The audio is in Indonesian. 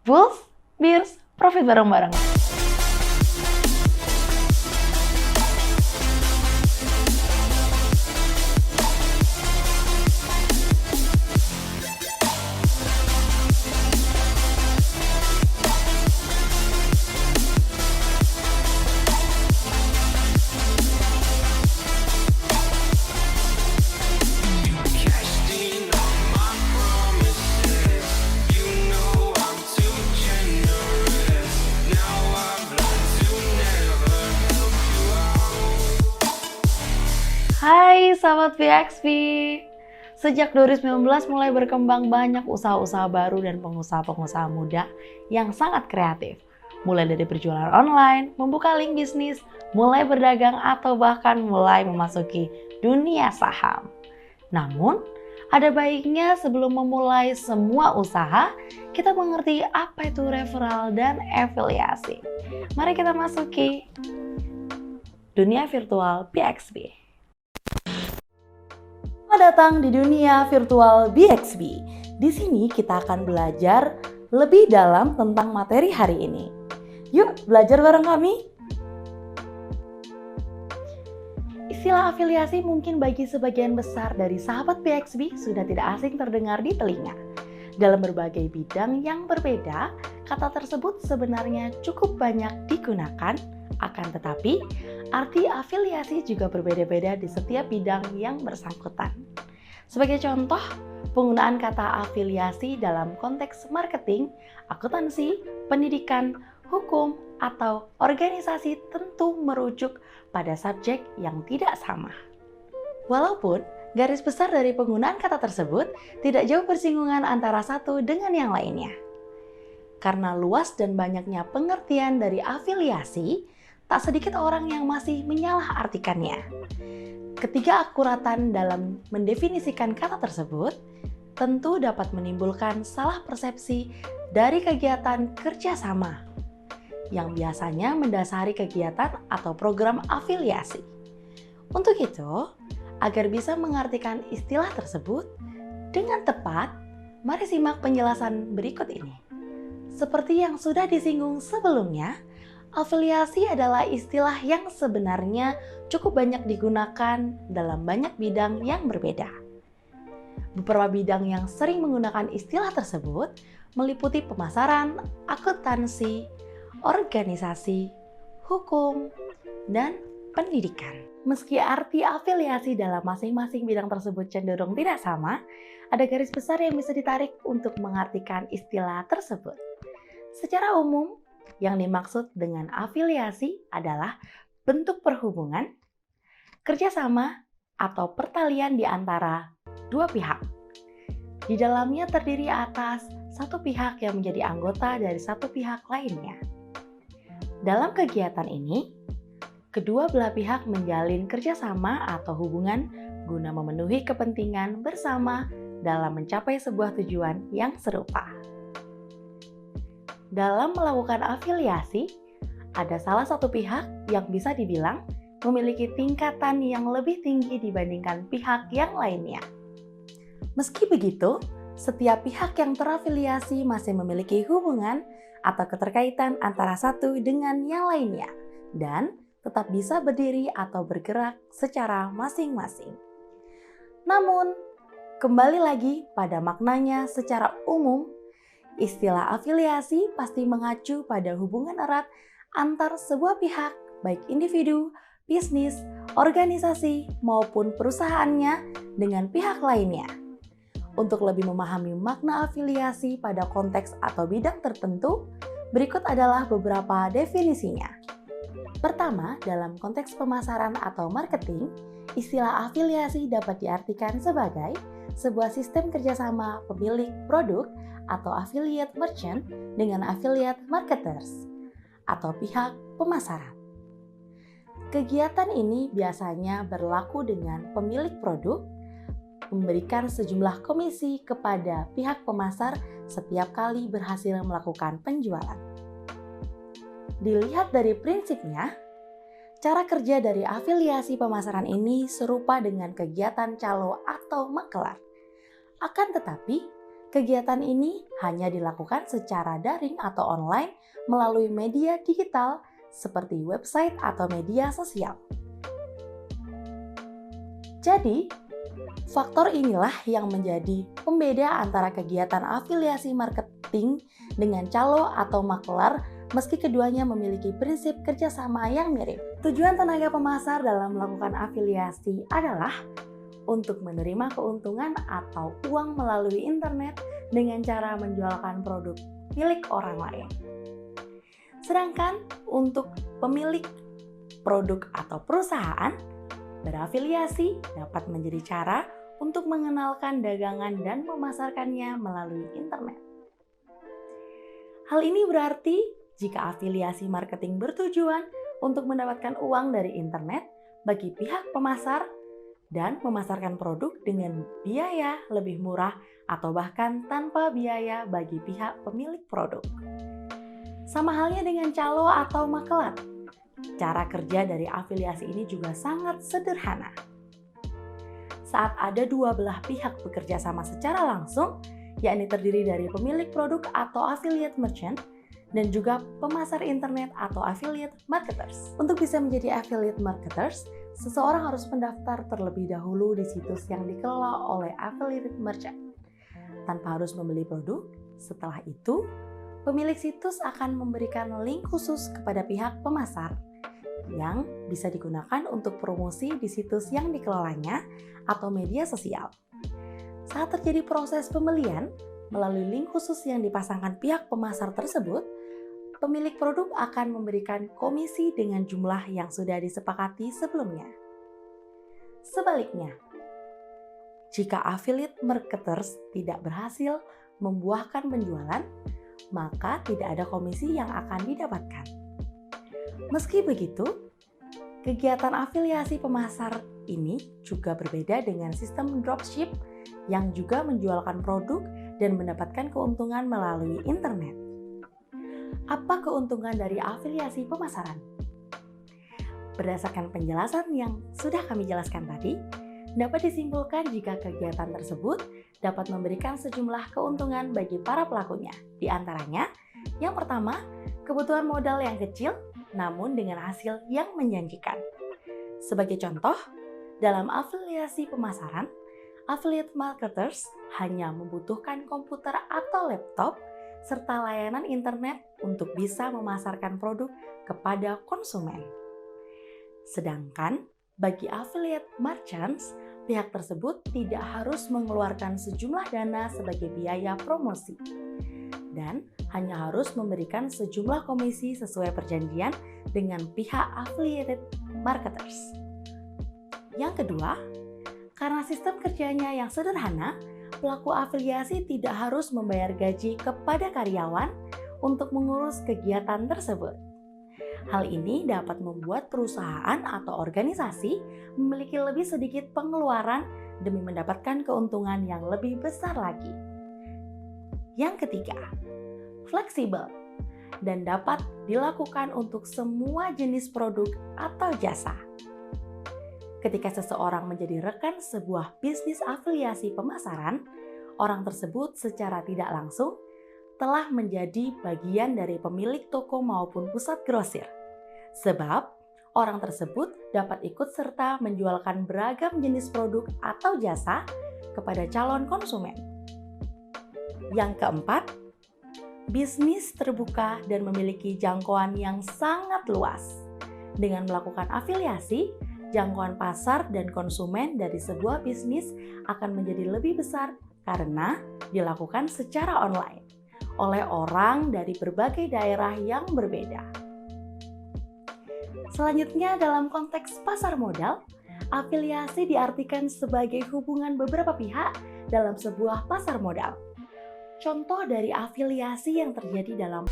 Bulls, Beers, profit bareng-bareng. Hai sahabat VXP, sejak 2019 mulai berkembang banyak usaha-usaha baru dan pengusaha-pengusaha muda yang sangat kreatif. Mulai dari berjualan online, membuka link bisnis, mulai berdagang atau bahkan mulai memasuki dunia saham. Namun, ada baiknya sebelum memulai semua usaha, kita mengerti apa itu referral dan afiliasi. Mari kita masuki dunia virtual VXP. Selamat datang di dunia virtual BXB. Di sini kita akan belajar lebih dalam tentang materi hari ini. Yuk belajar bareng kami. Istilah afiliasi mungkin bagi sebagian besar dari sahabat BXB sudah tidak asing terdengar di telinga. Dalam berbagai bidang yang berbeda, kata tersebut sebenarnya cukup banyak digunakan. Akan tetapi, arti afiliasi juga berbeda-beda di setiap bidang yang bersangkutan. Sebagai contoh, penggunaan kata afiliasi dalam konteks marketing, akuntansi, pendidikan, hukum, atau organisasi tentu merujuk pada subjek yang tidak sama. Walaupun garis besar dari penggunaan kata tersebut tidak jauh bersinggungan antara satu dengan yang lainnya. Karena luas dan banyaknya pengertian dari afiliasi, tak sedikit orang yang masih menyalahartikannya. Ketidakakuratan dalam mendefinisikan kata tersebut tentu dapat menimbulkan salah persepsi dari kegiatan kerjasama yang biasanya mendasari kegiatan atau program afiliasi. Untuk itu, agar bisa mengartikan istilah tersebut dengan tepat, mari simak penjelasan berikut ini. Seperti yang sudah disinggung sebelumnya, afiliasi adalah istilah yang sebenarnya cukup banyak digunakan dalam banyak bidang yang berbeda. Beberapa bidang yang sering menggunakan istilah tersebut meliputi pemasaran, akuntansi, organisasi, hukum, dan pendidikan. Meski arti afiliasi dalam masing-masing bidang tersebut cenderung tidak sama, ada garis besar yang bisa ditarik untuk mengartikan istilah tersebut. Secara umum, yang dimaksud dengan afiliasi adalah bentuk perhubungan, kerjasama, atau pertalian di antara dua pihak. Di dalamnya terdiri atas satu pihak yang menjadi anggota dari satu pihak lainnya. Dalam kegiatan ini, kedua belah pihak menjalin kerjasama atau hubungan guna memenuhi kepentingan bersama dalam mencapai sebuah tujuan yang serupa. Dalam melakukan afiliasi, ada salah satu pihak yang bisa dibilang memiliki tingkatan yang lebih tinggi dibandingkan pihak yang lainnya. Meski begitu, setiap pihak yang terafiliasi masih memiliki hubungan atau keterkaitan antara satu dengan yang lainnya dan tetap bisa berdiri atau bergerak secara masing-masing. Namun, kembali lagi pada maknanya secara umum, istilah afiliasi pasti mengacu pada hubungan erat antar sebuah pihak, baik individu, bisnis, organisasi, maupun perusahaannya dengan pihak lainnya. Untuk lebih memahami makna afiliasi pada konteks atau bidang tertentu, berikut adalah beberapa definisinya. Pertama, dalam konteks pemasaran atau marketing, istilah afiliasi dapat diartikan sebagai sebuah sistem kerjasama pemilik produk atau affiliate merchant dengan affiliate marketers atau pihak pemasaran. Kegiatan ini biasanya berlaku dengan pemilik produk memberikan sejumlah komisi kepada pihak pemasar setiap kali berhasil melakukan penjualan. Dilihat dari prinsipnya, cara kerja dari afiliasi pemasaran ini serupa dengan kegiatan calo atau makelar. Akan tetapi, Kegiatan ini hanya dilakukan secara daring atau online melalui media digital seperti website atau media sosial. Jadi, faktor inilah yang menjadi pembeda antara kegiatan afiliasi marketing dengan calo atau makelar, meski keduanya memiliki prinsip kerjasama yang mirip. Tujuan tenaga pemasar dalam melakukan afiliasi adalah untuk menerima keuntungan atau uang melalui internet dengan cara menjualkan produk milik orang lain. Sedangkan untuk pemilik produk atau perusahaan, berafiliasi dapat menjadi cara untuk mengenalkan dagangan dan memasarkannya melalui internet. Hal ini berarti jika afiliasi marketing bertujuan untuk mendapatkan uang dari internet bagi pihak pemasar dan memasarkan produk dengan biaya lebih murah atau bahkan tanpa biaya bagi pihak pemilik produk. Sama halnya dengan calo atau makelar. Cara kerja dari afiliasi ini juga sangat sederhana. Saat ada dua belah pihak bekerja sama secara langsung, yakni terdiri dari pemilik produk atau affiliate merchant, dan juga pemasar internet atau affiliate marketers. Untuk bisa menjadi affiliate marketers, seseorang harus mendaftar terlebih dahulu di situs yang dikelola oleh affiliate merchant. Tanpa harus membeli produk, setelah itu, pemilik situs akan memberikan link khusus kepada pihak pemasar yang bisa digunakan untuk promosi di situs yang dikelolanya atau media sosial. Saat terjadi proses pembelian, melalui link khusus yang dipasangkan pihak pemasar tersebut, pemilik produk akan memberikan komisi dengan jumlah yang sudah disepakati sebelumnya. Sebaliknya, jika affiliate marketers tidak berhasil membuahkan penjualan, maka tidak ada komisi yang akan didapatkan. Meski begitu, kegiatan afiliasi pemasar ini juga berbeda dengan sistem dropship yang juga menjualkan produk dan mendapatkan keuntungan melalui internet. Apa keuntungan dari afiliasi pemasaran? Berdasarkan penjelasan yang sudah kami jelaskan tadi, dapat disimpulkan jika kegiatan tersebut dapat memberikan sejumlah keuntungan bagi para pelakunya. Di antaranya, yang pertama, kebutuhan modal yang kecil namun dengan hasil yang menjanjikan. Sebagai contoh, dalam afiliasi pemasaran, affiliate marketers hanya membutuhkan komputer atau laptop serta layanan internet untuk bisa memasarkan produk kepada konsumen. Sedangkan bagi affiliate merchants, pihak tersebut tidak harus mengeluarkan sejumlah dana sebagai biaya promosi dan hanya harus memberikan sejumlah komisi sesuai perjanjian dengan pihak affiliated marketers. Yang kedua, karena sistem kerjanya yang sederhana, pelaku afiliasi tidak harus membayar gaji kepada karyawan untuk mengurus kegiatan tersebut. Hal ini dapat membuat perusahaan atau organisasi memiliki lebih sedikit pengeluaran demi mendapatkan keuntungan yang lebih besar lagi. Yang ketiga, fleksibel dan dapat dilakukan untuk semua jenis produk atau jasa. Ketika seseorang menjadi rekan sebuah bisnis afiliasi pemasaran, orang tersebut secara tidak langsung telah menjadi bagian dari pemilik toko maupun pusat grosir. Sebab, orang tersebut dapat ikut serta menjualkan beragam jenis produk atau jasa kepada calon konsumen. Yang keempat, bisnis terbuka dan memiliki jangkauan yang sangat luas. Dengan melakukan afiliasi, jangkauan pasar dan konsumen dari sebuah bisnis akan menjadi lebih besar karena dilakukan secara online oleh orang dari berbagai daerah yang berbeda. Selanjutnya, dalam konteks pasar modal, afiliasi diartikan sebagai hubungan beberapa pihak dalam sebuah pasar modal. Contoh dari afiliasi yang terjadi dalam